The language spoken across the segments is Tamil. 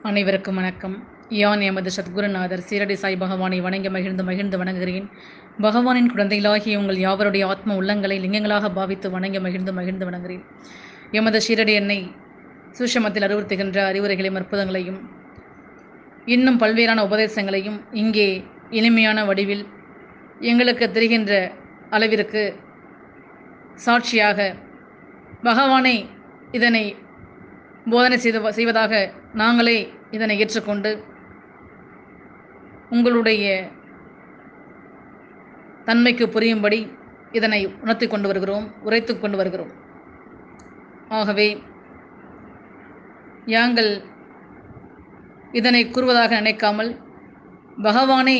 அனைவருக்கும் வணக்கம். யான் எமது சத்குருநாதர் சீரடி சாய் பகவானை வணங்கி மகிழ்ந்து மகிழ்ந்து வணங்குகிறேன். பகவானின் குழந்தைகளாகிய உங்கள் யாவருடைய ஆத்ம உள்ளங்களை லிங்கங்களாக பாவித்து வணங்கி மகிழ்ந்து மகிழ்ந்து வணங்குகிறேன். எமது ஷீரடி எண்ணை சூஷமத்தில் அறிவுறுத்துகின்ற அறிவுரைகளையும் அற்புதங்களையும் இன்னும் பல்வேறான உபதேசங்களையும் இங்கே எளிமையான வடிவில் எங்களுக்கு தெரிகின்ற அளவிற்கு சாட்சியாக பகவானை இதனை போதனை செய்வதாக நாங்களே இதனை ஏற்றுக்கொண்டு உங்களுடைய தன்மைக்கு புரியும்படி இதனை உணர்த்தி கொண்டு வருகிறோம், உரைத்து கொண்டு வருகிறோம். ஆகவே யாங்கள் இதனை கூறுவதாக நினைக்காமல் பகவானே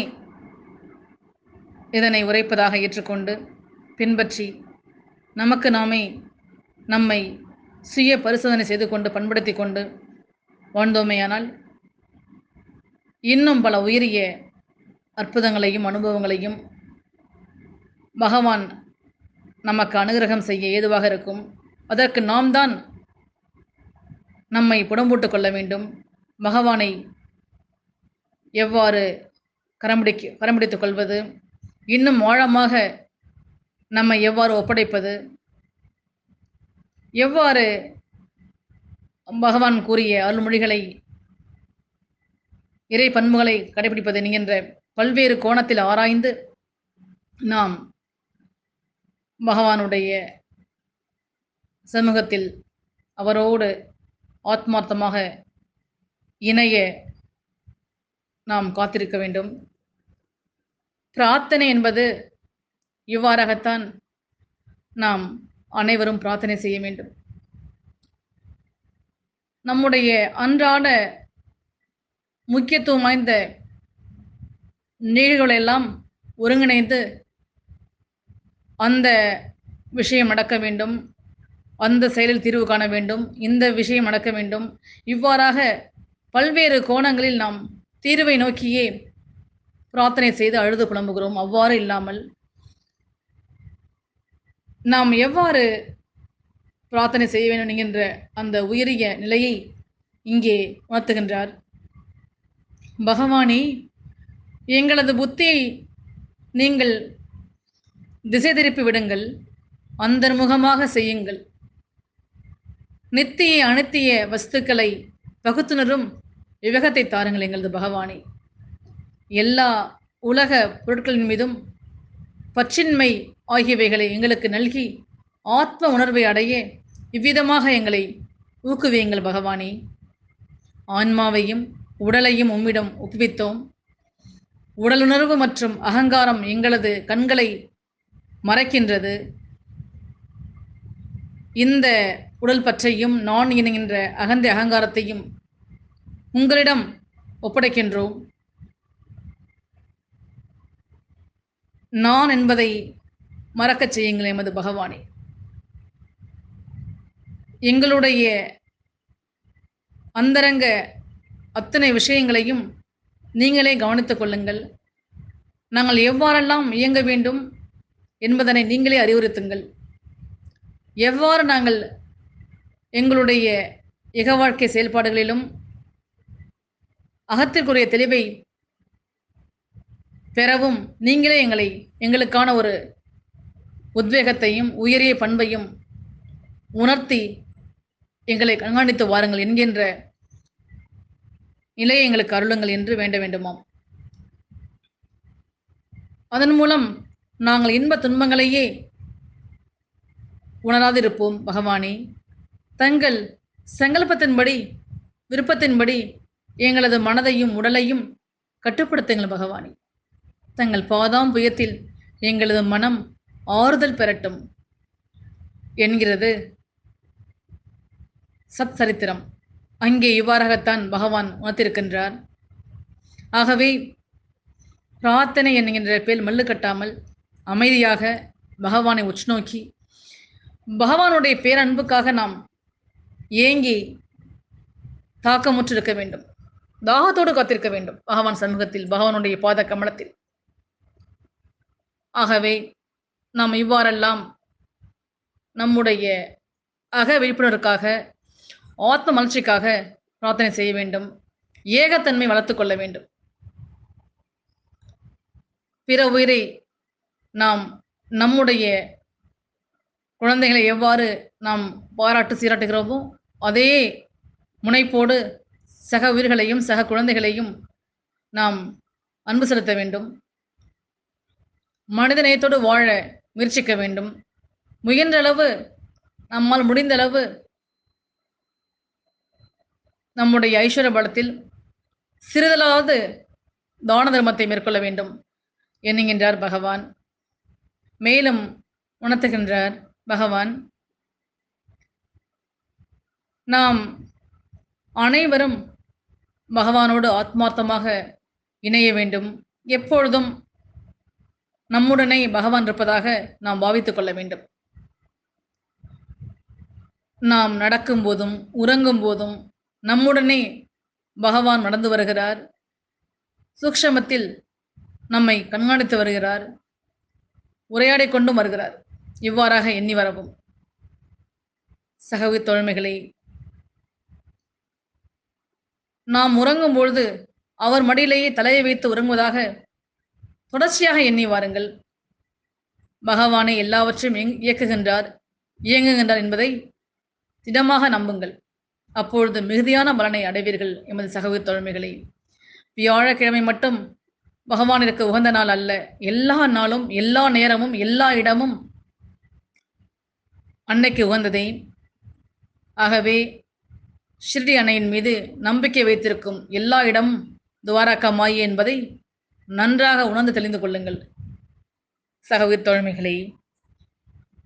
இதனை உரைப்பதாக ஏற்றுக்கொண்டு பின்பற்றி நமக்கு நாமே நம்மை சுய பரிசோதனை செய்து கொண்டு பண்படுத்தி கொண்டு வாழ்ந்தோமேயானால் இன்னும் பல உயரிய அற்புதங்களையும் அனுபவங்களையும் பகவான் நமக்கு அனுகிரகம் செய்ய ஏதுவாக இருக்கும். அதற்கு நாம் தான் நம்மை புடம்போட்டுக் கொள்ள வேண்டும். பகவானை எவ்வாறு கரம்பிடித்துக் கொள்வது, இன்னும் ஆழமாக நம்மை எவ்வாறு ஒப்படைப்பது, எவ்வாறு பகவான் கூறிய அருள்மொழிகளை இறை பண்புகளை கடைபிடிப்பது என்கின்ற பல்வேறு கோணத்தில் ஆராய்ந்து நாம் பகவானுடைய சமூகத்தில் அவரோடு ஆத்மார்த்தமாக இணைய நாம் காத்திருக்க வேண்டும். பிரார்த்தனை என்பது இவ்வாறாகத்தான் நாம் அனைவரும் பிரார்த்தனை செய்ய வேண்டும். நம்முடைய அன்றாட முக்கியத்துவம் வாய்ந்த நிகழ்வுகளெல்லாம் ஒருங்கிணைந்து அந்த விஷயம் நடக்க வேண்டும், அந்த செயலில் தீர்வு காண வேண்டும், இந்த விஷயம் நடக்க வேண்டும். இவ்வாறாக பல்வேறு கோணங்களில் நாம் தீர்வை நோக்கியே பிரார்த்தனை செய்து அழுது புலம்புகிறோம். அவ்வாறு இல்லாமல் நாம் எவ்வாறு பிரார்த்தனை செய்ய வேண்டும் என்கின்ற அந்த உயரிய நிலையை இங்கே உணர்த்துகின்றார். பகவானே, எங்களது புத்தியை நீங்கள் திசை திருப்பி விடுங்கள், அந்தர்முகமாக செய்யுங்கள். நித்திய அனித்திய வஸ்துக்களை பகுத்துணரும் விவேகத்தை தாருங்கள் எங்களது பகவானே. எல்லா உலக பொருட்களின் மீதும் பற்றின்மை ஆகியவைகளை எங்களுக்கு நல்கி ஆத்ம உணர்வை அடைய இவ்விதமாக எங்களை ஊக்குவியுங்கள் பகவானே. ஆன்மாவையும் உடலையும் உம்மிடம் ஒப்புவித்தோம். உடலுணர்வு மற்றும் அகங்காரம் எங்களது கண்களை மறைக்கின்றது. இந்த உடல் பற்றையும் நான் என்கின்ற அகந்தை அகங்காரத்தையும் உங்களிடம் ஒப்படைக்கின்றோம். நான் என்பதை மறக்கச் செய்யுங்கள் எமது பகவானே. எங்களுடைய அந்தரங்க அத்தனை விஷயங்களையும் நீங்களே கவனித்துக் கொள்ளுங்கள். நாங்கள் எவ்வாறெல்லாம் இயங்க வேண்டும் என்பதனை நீங்களே அறிவுறுத்துங்கள். எவ்வாறு நாங்கள் எங்களுடைய இக வாழ்க்கை செயல்பாடுகளிலும் அகத்திற்குரிய தெளிவை பெறவும் நீங்களே எங்களுக்கான ஒரு உத்வேகத்தையும் உயரிய பண்பையும் உணர்த்தி எங்களை கண்காணித்து வாருங்கள் என்கின்ற நிலையை எங்களுக்கு அருளுங்கள் என்று வேண்ட வேண்டுமாம். அதன் மூலம் நாங்கள் இன்ப துன்பங்களையே உணராதிருப்போம் பகவானே. தங்கள் சங்கல்பத்தின்படி விருப்பத்தின்படி எங்களது மனதையும் உடலையும் கட்டுப்படுத்துங்கள் பகவானே. தங்கள் பாதாம் புயத்தில் எங்களது மனம் ஆறுதல் பெறட்டும் என்கிறது சத் சரித்திரம். அங்கே இவ்வாறாகத்தான் பகவான் உணர்த்திருக்கின்றார். ஆகவே பிரார்த்தனை என்கின்ற பேர் மல்லு கட்டாமல் அமைதியாக பகவானை உற்றுநோக்கி பகவானுடைய பேரன்புக்காக நாம் ஏங்கி தாக்கமுற்றிருக்க வேண்டும். தாகத்தோடு காத்திருக்க வேண்டும் பகவான் சமூகத்தில், பகவானுடைய பாத கமலத்தில். ஆகவே நாம் இவ்வாறெல்லாம் நம்முடைய அக விழிப்புணர்வுக்காக ஆத்ம மலர்ச்சிக்காக பிரார்த்தனை செய்ய வேண்டும். ஏகத்தன்மை வளர்த்து கொள்ள வேண்டும். பிற உயிரை நாம் நம்முடைய குழந்தைகளை எவ்வாறு நாம் சீராட்டுகிறோமோ, அதே முனைப்போடு சக உயிர்களையும், சக குழந்தைகளையும் நாம் அன்பு செலுத்த வேண்டும். மனித நேயத்தோடு வாழ முயற்சிக்க வேண்டும். முயன்ற அளவு, நம்மால் முடிந்த அளவு நம்முடைய ஐஸ்வர்ய பலத்தில் சிறிதளவாவது தான தர்மத்தை மேற்கொள்ள வேண்டும் என்கின்றார் பகவான். மேலும் உணர்த்துகின்றார் பகவான், நாம் அனைவரும் பகவானோடு ஆத்மார்த்தமாக இணைய வேண்டும். எப்பொழுதும் நம்முடனே பகவான் இருப்பதாக நாம் பாவித்துக் கொள்ள வேண்டும். நாம் நடக்கும் போதும் உறங்கும் போதும் நம்முடனே பகவான் நடந்து வருகிறார். சூக்ஷமத்தில் நம்மை கண்காணித்து வருகிறார். உரையாடிக் கொண்டும் வருகிறார். இவ்வாறாக எண்ணி வரவும். சகவி தோழமைகளை, நாம் உறங்கும் பொழுது அவர் மடியிலேயே தலையை வைத்து உறங்குவதாக தொடர்ச்சியாக எண்ணி வாருங்கள். பகவானை எல்லாவற்றையும் இயக்குகின்றார், இயங்குகின்றார் என்பதை திடமாக நம்புங்கள். அப்பொழுது மிகுதியான பலனை அடைவீர்கள். எமது சகவி தோழமைகளை, வியாழக்கிழமை மட்டும் பகவானிற்கு உகந்த நாள் அல்ல. எல்லா நாளும், எல்லா நேரமும், எல்லா இடமும் அன்னைக்கு உகந்ததே. ஆகவே ஷிர்டி அன்னையின் மீது நம்பிக்கை வைத்திருக்கும் எல்லா இடமும் துவாரகா மாயி என்பதை நன்றாக உணர்ந்து தெளிந்து கொள்ளுங்கள். சகோதர தோழமைகளே,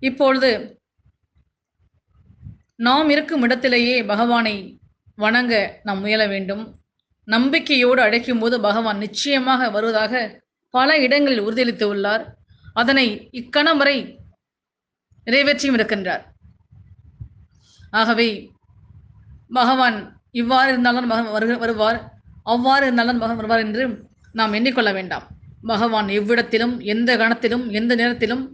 இப்பொழுது நாம் இருக்கும் இடத்திலேயே பகவானை வணங்க நாம் முயல வேண்டும். நம்பிக்கையோடு அழைக்கும் போது பகவான் நிச்சயமாக வருவதாக பல இடங்களில் உறுதியளித்து உள்ளார். அதனை இக்கணம் வரை நிறைவேற்றியும் இருக்கின்றார். ஆகவே பகவான் இவ்வாறு இருந்தாலும் வருவார், அவ்வாறு இருந்தாலும் பகவான் வருவார் என்று நாம் எண்ணிக்கொள்ள வேண்டாம். பகவான் எவ்விடத்திலும், எந்த கணத்திலும், எந்த நேரத்திலும்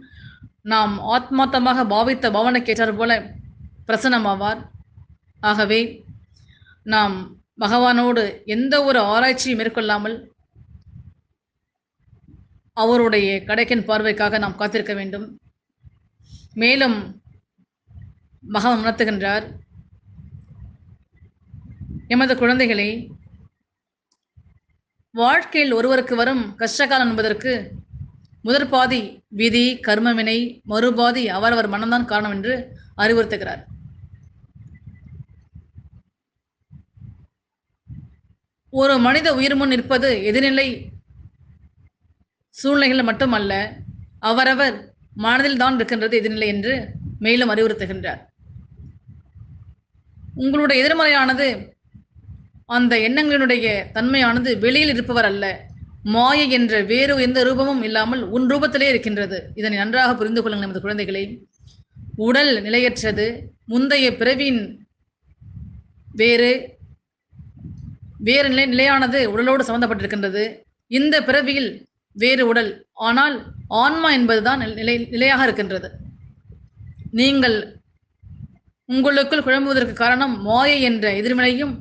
நாம் ஆத்மார்த்தமாக பாவித்த பாவனைக்கேற்றார் போல பிரசன்னமாவார். ஆகவே நாம் பகவானோடு எந்த ஒரு ஆராய்ச்சியும் மேற்கொள்ளாமல் அவருடைய கடைக்கின் பார்வைக்காக நாம் காத்திருக்க வேண்டும். மேலும் பகவான் உணர்த்துகின்றார், எமது குழந்தைகளை, வாழ்க்கையில் ஒருவருக்கு வரும் கஷ்டகாலம் என்பதற்கு முதற்பாதி விதி கர்மவினை, மறுபாதி அவரவர் மனம்தான் காரணம் என்று அறிவுறுத்துகிறார். ஒரு மனித உயிர் முன் நிற்பது எதிர்நிலை சூழ்நிலைகள் மட்டுமல்ல, அவரவர் மனதில் தான் இருக்கின்றது எதிர்நிலை என்று மேலும் அறிவுறுத்துகின்றார். உங்களுடைய எதிர்மறையானது, அந்த எண்ணங்களினுடைய தன்மையானது வெளியில் இருப்பவர் அல்ல, மாயை என்ற வேறு எந்த ரூபமும் இல்லாமல் உன் ரூபத்திலே இருக்கின்றது. இதனை நன்றாக புரிந்து கொள்ளுங்கள் நமது குழந்தைகளை. உடல் நிலையற்றது, முந்தைய பிறவியின் வேறு நிலையானது உடலோடு சம்பந்தப்பட்டிருக்கின்றது. இந்த பிறவியில் வேறு உடல், ஆனால் ஆன்மா என்பதுதான் நிலையாக இருக்கின்றது. நீங்கள் உங்களுக்குள் குழம்புவதற்கு காரணம் மாயை என்ற எதிர்மறையும்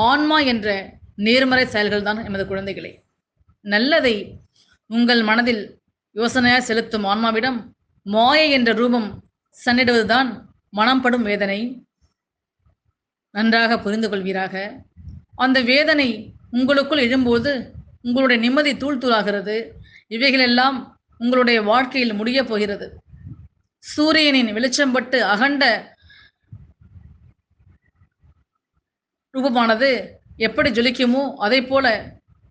ஆன்மா என்ற நேர்மறை செயல்கள் தான். எமது குழந்தைகளை, நல்லதை உங்கள் மனதில் யோசனையாய் செலுத்தும் ஆன்மாவிடம் மாயை என்ற ரூபம் சன்னிடுவதுதான் மனம் படும் வேதனை. நன்றாக புரிந்து கொள்வீராக. அந்த வேதனை உங்களுக்குள் எழும்போது உங்களுடைய நிம்மதி தூள் தூளாகிறது. இவைகளெல்லாம் உங்களுடைய வாழ்க்கையில் முடியப் போகிறது. சூரியனின் வெளிச்சம் பட்டு அகண்ட ரூபமானது எப்படி ஜொலிக்குமோ அதை போல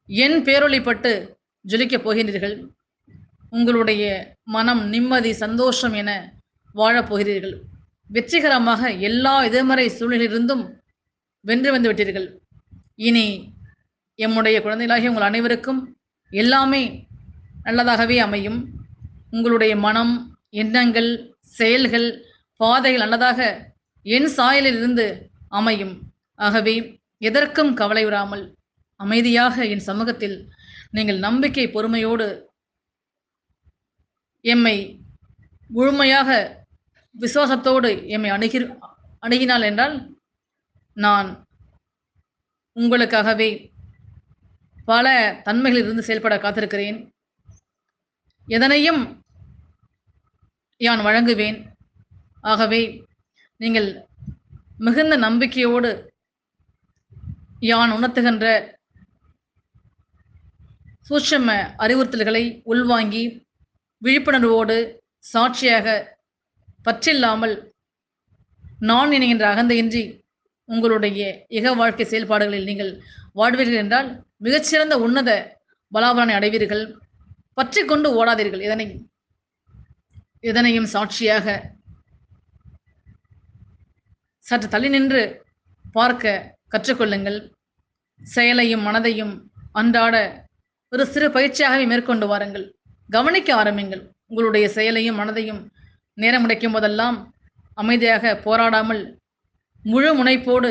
என் பேரொளிப்பட்டு ஜொலிக்கப் போகிறீர்கள். உங்களுடைய மனம் நிம்மதி சந்தோஷம் என வாழப்போகிறீர்கள். வெற்றிகரமாக எல்லா எதிர்மறை சூழ்நிலையிலிருந்தும் வென்று வந்து விட்டீர்கள். இனி எம்முடைய குழந்தைகளாகிய உங்கள் அனைவருக்கும் எல்லாமே நல்லதாகவே அமையும். உங்களுடைய மனம், எண்ணங்கள், செயல்கள், பாதைகள் நல்லதாக என் சாயலில் இருந்து அமையும். ஆகவே எதற்கும் கவலையுறாமல் அமைதியாக என் சமூகத்தில் நீங்கள் நம்பிக்கை பொறுமையோடு எம்மை முழுமையாக விசுவாசத்தோடு எம்மை அணுகினால் என்றால் நான் உங்களுக்காகவே பல தன்மைகளிலிருந்து செயல்பட காத்திருக்கிறேன். எதனையும் யான் வழங்குவேன். ஆகவே நீங்கள் மிகுந்த நம்பிக்கையோடு யான் உணர்த்துகின்ற சூட்சும அறிவுறுத்தல்களை உள்வாங்கி விழிப்புணர்வோடு சாட்சியாக பற்றில்லாமல் நான் என்கின்ற அகந்தையின்றி உங்களுடைய இக வாழ்க்கை செயல்பாடுகளில் நீங்கள் வாழ்வீர்கள் என்றால் மிகச்சிறந்த உன்னத பலாபலனை அடைவீர்கள். பற்றி கொண்டு ஓடாதீர்கள். எதனையும் சாட்சியாக சற்று தள்ளி நின்று பார்க்க கற்றுக்கொள்ளுங்கள். செயலையும் மனதையும் அன்றாட ஒரு சிறு பயிற்சியாகவே மேற்கொண்டு வாருங்கள். கவனிக்க ஆரம்பிங்கள். உங்களுடைய செயலையும் மனதையும் நேரம் கிடைக்கும் போதெல்லாம் அமைதியாக போராடாமல் முழு முனைப்போடு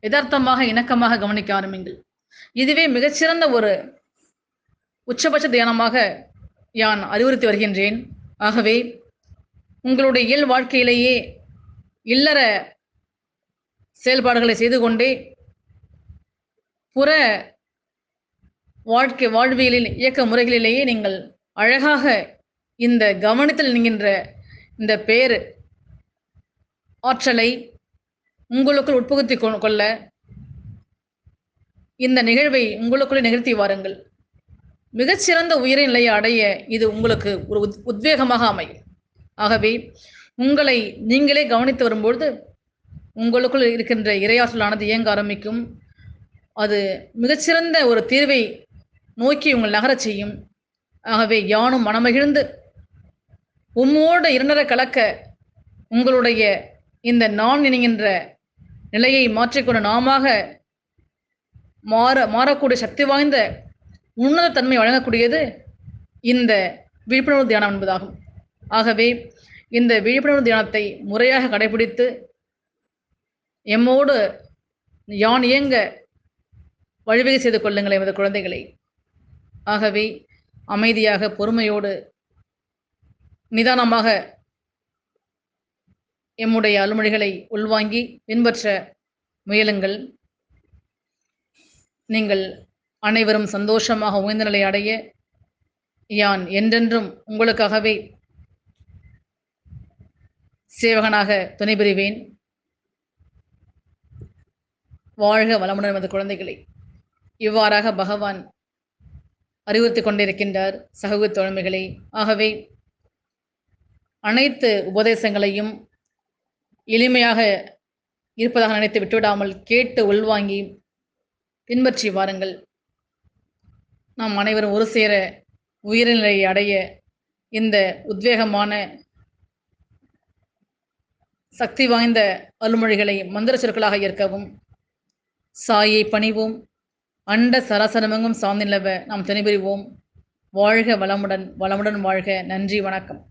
யதார்த்தமாக இணக்கமாக கவனிக்க ஆரம்பிங்கள். இதுவே மிகச்சிறந்த ஒரு உச்சபட்ச தியானமாக யான் அறிவுறுத்தி வருகின்றேன். ஆகவே உங்களுடைய இயல் வாழ்க்கையிலேயே இல்லற செயல்பாடுகளை செய்து கொண்டே புற வாழ்வியலில் இயக்க முறைகளிலேயே நீங்கள் அழகாக இந்த கவனித்தல் என்கின்ற இந்த பேர் ஆற்றலை உங்களுக்குள் உட்புகுத்தி கொள்ள இந்த நிகழ்வை உங்களுக்குள்ளே நிகழ்த்தி வாருங்கள். மிகச்சிறந்த உயரிய நிலையை அடைய இது உங்களுக்கு ஒரு உத்வேகமாக அமையும். ஆகவே உங்களை நீங்களே கவனித்து வரும்பொழுது உங்களுக்குள் இருக்கின்ற இறையாற்றலானது இயங்க ஆரம்பிக்கும். அது மிகச்சிறந்த ஒரு தீர்வை நோக்கி உங்கள் நகரச் செய்யும். ஆகவே யானும் மனமகிழ்ந்து உம்மோடு இரண்டர கலக்க உங்களுடைய இந்த நான் என்கின்ற நிலையை மாற்றிக்கொண்டு நாமாக மாறக்கூடிய சக்தி வாய்ந்த உன்னத தன்மை வழங்கக்கூடியது இந்த விழிப்புணர்வு தியானம் என்பதாகும். ஆகவே இந்த விழிப்புணர்வு தியானத்தை முறையாக கடைபிடித்து எம்மோடு யான் இயங்க வழிவகை செய்து கொள்ளுங்கள் எமது குழந்தைகளை. ஆகவே அமைதியாக பொறுமையோடு நிதானமாக எம்முடைய அருள்மொழிகளை உள்வாங்கி பின்பற்ற முயலுங்கள். நீங்கள் அனைவரும் சந்தோஷமாக உயர்ந்த நிலை அடைய யான் என்றென்றும் உங்களுக்காகவே சேவகனாக துணை புரிவேன். வாழ்க வளமுடன் எமது குழந்தைகளை. இவ்வாறாக பகவான் அறிவுறுத்தி கொண்டிருக்கின்றார் சகோதர தோழமைகளை. ஆகவே அனைத்து உபதேசங்களையும் எளிமையாக இருப்பதாக நினைத்து விட்டுவிடாமல் கேட்டு உள்வாங்கி பின்பற்றி வாருங்கள். நாம் அனைவரும் ஒரு சேர உயர்நிலையை அடைய இந்த உத்வேகமான சக்தி வாய்ந்த அருள்மொழிகளை மந்திர சொற்களாக ஏற்கவும் சாயை பணிவோம். அண்ட சராசரமெங்கும் சார்ந்து நிலவ நாம் துணை புரிவோம். வாழ்க வளமுடன், வளமுடன் வாழ்க. நன்றி, வணக்கம்.